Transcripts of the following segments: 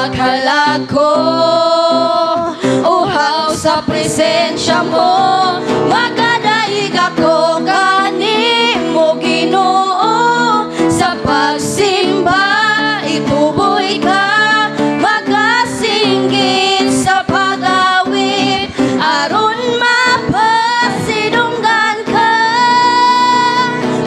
kalako, uhaw sa presensya mo, magadaig ako kanimo Ginoo. Sa pagsimba ituboy ka, magasinggit sa pag-awit, aron mapasidunggan ka.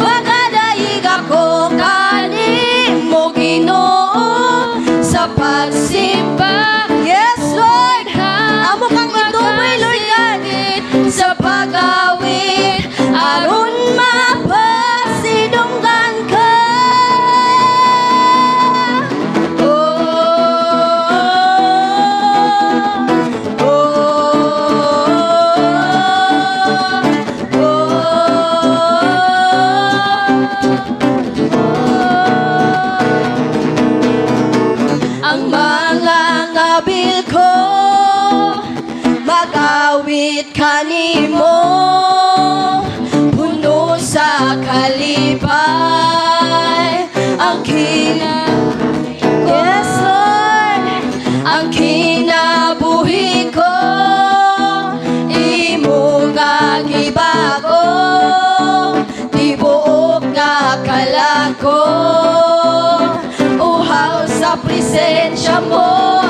Magadaig ako kanimo Ginoo, sa pagsimba. Yes, Lord, amo kang ituboy, Lord God, sa pag-awit, aron mapasidunggan ka. Ang mga ngabil ko, mag-awit kanimo, puno sa kalipay. Ang yes, Lord, ang kinabuhi ko, imo nga gibago, tibuok nga kalako, uhaw sa presensya mo,